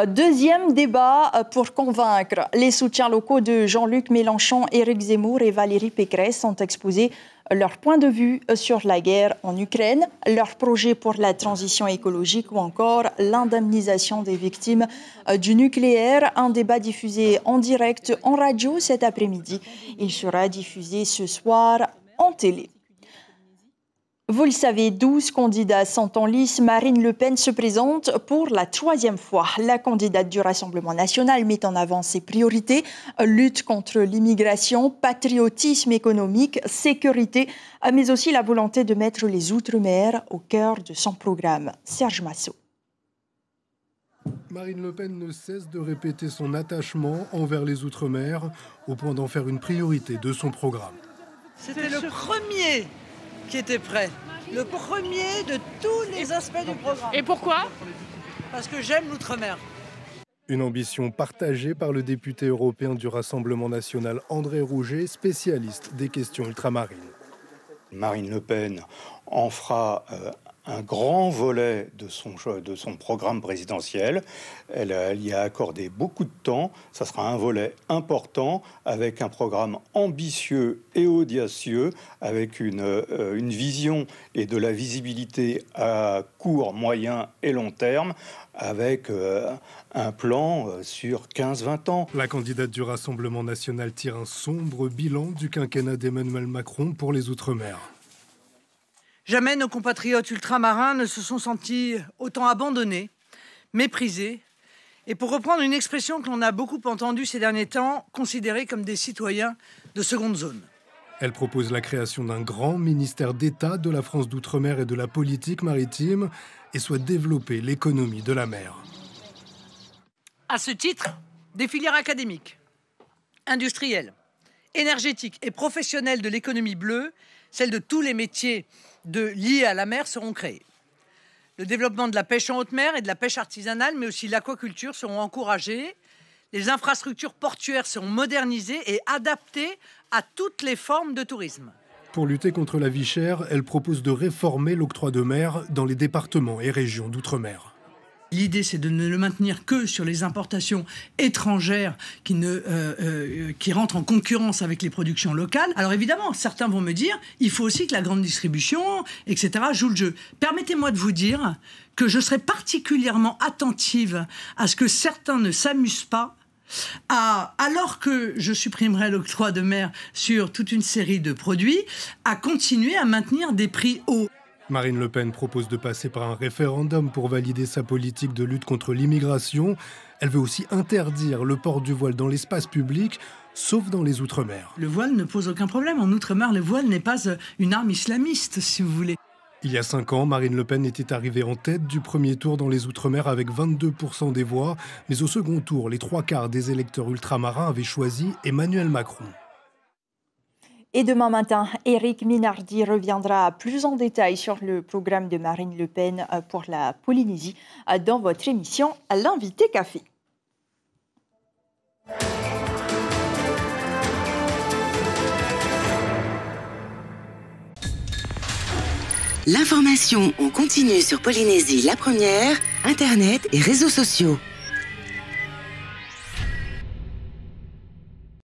Deuxième débat pour convaincre. Les soutiens locaux de Jean-Luc Mélenchon, Éric Zemmour et Valérie Pécresse ont exposé leur point de vue sur la guerre en Ukraine, leur projet pour la transition écologique ou encore l'indemnisation des victimes du nucléaire. Un débat diffusé en direct en radio cet après-midi. Il sera diffusé ce soir en télé. Vous le savez, 12 candidats sont en lice. Marine Le Pen se présente pour la 3e fois. La candidate du Rassemblement national met en avant ses priorités, lutte contre l'immigration, patriotisme économique, sécurité, mais aussi la volonté de mettre les Outre-mer au cœur de son programme. Serge Massot. Marine Le Pen ne cesse de répéter son attachement envers les Outre-mer, au point d'en faire une priorité de son programme. C'était le premier qui était prêt. Le premier de tous les aspects du programme. Et pourquoi ? Parce que j'aime l'outre-mer. Une ambition partagée par le député européen du Rassemblement national André Rouget, spécialiste des questions ultramarines. Marine Le Pen en fera un grand volet de son programme présidentiel. Elle y a accordé beaucoup de temps. Ça sera un volet important avec un programme ambitieux et audacieux, avec une vision et de la visibilité à court, moyen et long terme, avec un plan sur 15-20 ans. La candidate du Rassemblement national tire un sombre bilan du quinquennat d'Emmanuel Macron pour les Outre-mer. Jamais nos compatriotes ultramarins ne se sont sentis autant abandonnés, méprisés, et pour reprendre une expression que l'on a beaucoup entendue ces derniers temps, considérés comme des citoyens de seconde zone. Elle propose la création d'un grand ministère d'État de la France d'outre-mer et de la politique maritime et souhaite développer l'économie de la mer. À ce titre, des filières académiques, industrielles, énergétiques et professionnelles de l'économie bleue, celles de tous les métiers liés à la mer seront créées. Le développement de la pêche en haute mer et de la pêche artisanale, mais aussi l'aquaculture seront encouragés. Les infrastructures portuaires seront modernisées et adaptées à toutes les formes de tourisme. Pour lutter contre la vie chère, elle propose de réformer l'octroi de mer dans les départements et régions d'outre-mer. L'idée, c'est de ne le maintenir que sur les importations étrangères qui rentrent en concurrence avec les productions locales. Alors évidemment, certains vont me dire, il faut aussi que la grande distribution, etc., joue le jeu. Permettez-moi de vous dire que je serai particulièrement attentive à ce que certains ne s'amusent pas alors que je supprimerai l'octroi de mer sur toute une série de produits, à continuer à maintenir des prix hauts. Marine Le Pen propose de passer par un référendum pour valider sa politique de lutte contre l'immigration. Elle veut aussi interdire le port du voile dans l'espace public, sauf dans les Outre-mer. Le voile ne pose aucun problème. En Outre-mer, le voile n'est pas une arme islamiste, si vous voulez. Il y a 5 ans, Marine Le Pen était arrivée en tête du premier tour dans les Outre-mer avec 22% des voix. Mais au second tour, les 3/4 des électeurs ultramarins avaient choisi Emmanuel Macron. Et demain matin, Éric Minardi reviendra plus en détail sur le programme de Marine Le Pen pour la Polynésie dans votre émission L'Invité Café. L'information en continu sur Polynésie la première, Internet et réseaux sociaux.